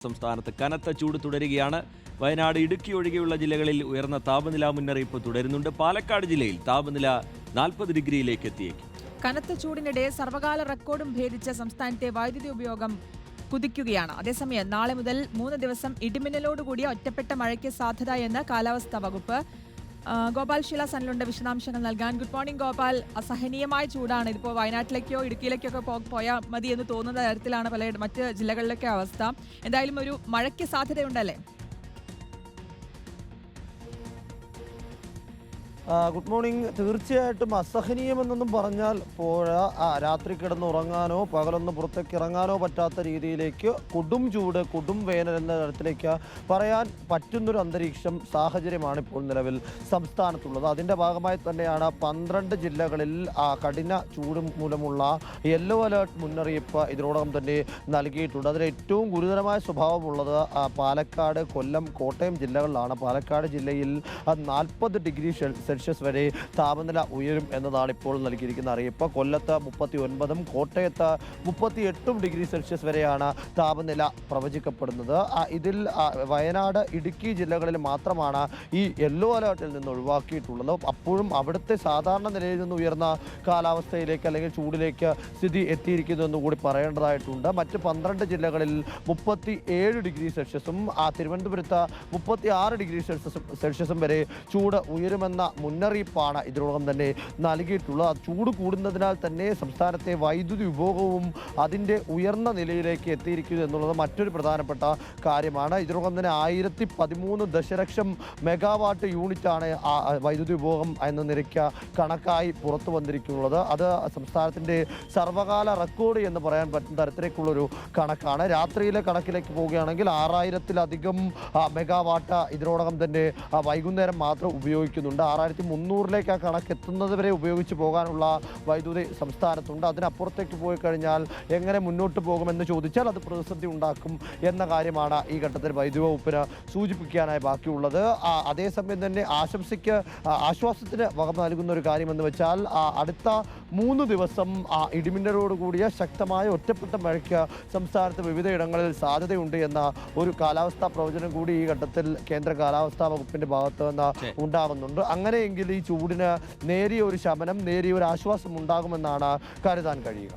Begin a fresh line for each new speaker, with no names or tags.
സംസ്ഥാനത്ത് കനത്ത ചൂട് തുടരുകയാണ്. വയനാട്, ഇടുക്കി ഒഴികെയുള്ള ജില്ലകളിൽ ഉയർന്ന താപനില മുന്നറിയിപ്പ് തുടരുന്നുണ്ട്. പാലക്കാട് ജില്ലയിൽ താപനില 40 ഡിഗ്രിയിലേക്ക് എത്തിയേക്കും.
കനത്ത ചൂടിനിടെ സർവകാല റെക്കോർഡും ഭേദിച്ച സംസ്ഥാനത്തെ വൈദ്യുതി ഉപയോഗം കുതിക്കുകയാണ്. അതേസമയം നാളെ മുതൽ 3 ദിവസം ഇടിമിന്നലോടുകൂടിയ ഒറ്റപ്പെട്ട മഴയ്ക്ക് സാധ്യത എന്ന് കാലാവസ്ഥാ വകുപ്പ്. ഗോപാൽ ശിലാസനിലുണ്ട് വിശദാംശങ്ങൾ നൽകാൻ. Good morning Gopal. അസഹനീയമായ ചൂടാണ്. ഇതിപ്പോൾ വയനാട്ടിലേക്കോ ഇടുക്കിയിലേക്കോ പോയാൽ മതി എന്ന് തോന്നുന്ന തരത്തിലാണ് മറ്റ് ജില്ലകളിലൊക്കെ അവസ്ഥ. എന്തായാലും ഒരു മഴയ്ക്ക് സാധ്യതയുണ്ടല്ലേ?
Good morning. തീർച്ചയായിട്ടും അസഹനീയമെന്നൊന്നും പറഞ്ഞാൽ പോരാ. രാത്രി കിടന്നുറങ്ങാനോ പകലൊന്ന് പുറത്തേക്ക് ഇറങ്ങാനോ പറ്റാത്ത രീതിയിലേക്ക് കൊടും ചൂട്, കൊടും വേനൽ എന്ന തരത്തിലേക്ക് പറയാൻ പറ്റുന്നൊരു അന്തരീക്ഷം, സാഹചര്യമാണ് ഇപ്പോൾ നിലവിൽ സംസ്ഥാനത്തുള്ളത്. അതിൻ്റെ ഭാഗമായി തന്നെയാണ് 12 ജില്ലകളിൽ കഠിന ചൂട് മൂലമുള്ള യെല്ലോ അലേർട്ട് മുന്നറിയിപ്പ് ഇതിനോടകം തന്നെ നൽകിയിട്ടുണ്ട്. അതിൽ ഏറ്റവും ഗുരുതരമായ സ്വഭാവമുള്ളത് പാലക്കാട്, കൊല്ലം, കോട്ടയം ജില്ലകളിലാണ്. പാലക്കാട് ജില്ലയിൽ 40 ഡിഗ്രി സെൽഷ്യസ് വരെ താപനില ഉയരും എന്നതാണ് ഇപ്പോൾ നൽകിയിരിക്കുന്ന അറിയിപ്പ്. കൊല്ലത്ത് 39, കോട്ടയത്ത് 38 ഡിഗ്രി സെൽഷ്യസ് വരെയാണ് താപനില പ്രവചിക്കപ്പെടുന്നത്. ഇതിൽ വയനാട്, ഇടുക്കി ജില്ലകളിൽ മാത്രമാണ് ഈ യെല്ലോ അലേർട്ടിൽ നിന്ന് ഒഴിവാക്കിയിട്ടുള്ളത്. അപ്പോഴും അവിടുത്തെ സാധാരണ നിലയിൽ നിന്ന് ഉയർന്ന കാലാവസ്ഥയിലേക്ക് അല്ലെങ്കിൽ ചൂടിലേക്ക് സ്ഥിതി എത്തിയിരിക്കുന്നു എന്ന് കൂടി പറയേണ്ടതായിട്ടുണ്ട്. മറ്റ് 12 ജില്ലകളിൽ 37 ഡിഗ്രി സെൽഷ്യസും തിരുവനന്തപുരത്ത് 36 ഡിഗ്രി സെൽഷ്യസും വരെ ചൂട് ഉയരുമെന്ന മുന്നറിയിപ്പാണ് ഇതിനോടകം തന്നെ നൽകിയിട്ടുള്ളത്. ചൂട് കൂടുന്നതിനാൽ തന്നെ സംസ്ഥാനത്തെ വൈദ്യുതി ഉപഭോഗവും അതിൻ്റെ ഉയർന്ന നിലയിലേക്ക് എത്തിയിരിക്കുന്നു എന്നുള്ളത് മറ്റൊരു പ്രധാനപ്പെട്ട കാര്യമാണ്. ഇതിനോടകം തന്നെ 1013 ദശലക്ഷം മെഗാവാട്ട് യൂണിറ്റാണ് വൈദ്യുതി ഉപഭോഗം എന്ന നിരക്ക് കണക്കായി പുറത്തു വന്നിരിക്കുന്നത്. അത് സംസ്ഥാനത്തിൻ്റെ സർവകാല റെക്കോർഡ് എന്ന് പറയാൻ പറ്റുന്ന തരത്തിലേക്കുള്ളൊരു കണക്കാണ്. രാത്രിയിലെ കണക്കിലേക്ക് പോവുകയാണെങ്കിൽ 6000-ലധികം മെഗാവാട്ട് ഇതിനോടകം തന്നെ വൈകുന്നേരം മാത്രം ഉപയോഗിക്കുന്നുണ്ട്. 6300-ലേക്ക് ആ കണക്ക് എത്തുന്നത് വരെ ഉപയോഗിച്ച് പോകാനുള്ള വൈദ്യുതി സംസ്ഥാനത്തുണ്ട്. അതിനപ്പുറത്തേക്ക് പോയി കഴിഞ്ഞാൽ എങ്ങനെ മുന്നോട്ട് പോകുമെന്ന് ചോദിച്ചാൽ അത് പ്രതിസന്ധി ഉണ്ടാക്കും എന്ന കാര്യമാണ് ഈ ഘട്ടത്തിൽ വൈദ്യുതി വകുപ്പിന് സൂചിപ്പിക്കാനായി ബാക്കിയുള്ളത്. അതേസമയം തന്നെ ആശ്വാസത്തിന് വക നൽകുന്ന ഒരു കാര്യമെന്ന് വെച്ചാൽ അടുത്ത 3 ദിവസം ഇടിമിന്നലോടുകൂടിയ ശക്തമായ ഒറ്റപ്പെട്ട മഴയ്ക്ക് സംസ്ഥാനത്ത് വിവിധയിടങ്ങളിൽ സാധ്യതയുണ്ട് എന്ന ഒരു കാലാവസ്ഥാ പ്രവചനം കൂടി ഈ ഘട്ടത്തിൽ കേന്ദ്ര കാലാവസ്ഥാ വകുപ്പിന്റെ ഭാഗത്ത് നിന്ന് ഉണ്ടാകുന്നുണ്ട്. അങ്ങനെയെങ്കിൽ ഈ ചൂടിന് നേരിയ ഒരു ശമനം, നേരിയ ഒരു ആശ്വാസം ഉണ്ടാകുമെന്നാണ് കരുതാൻ കഴിയുക.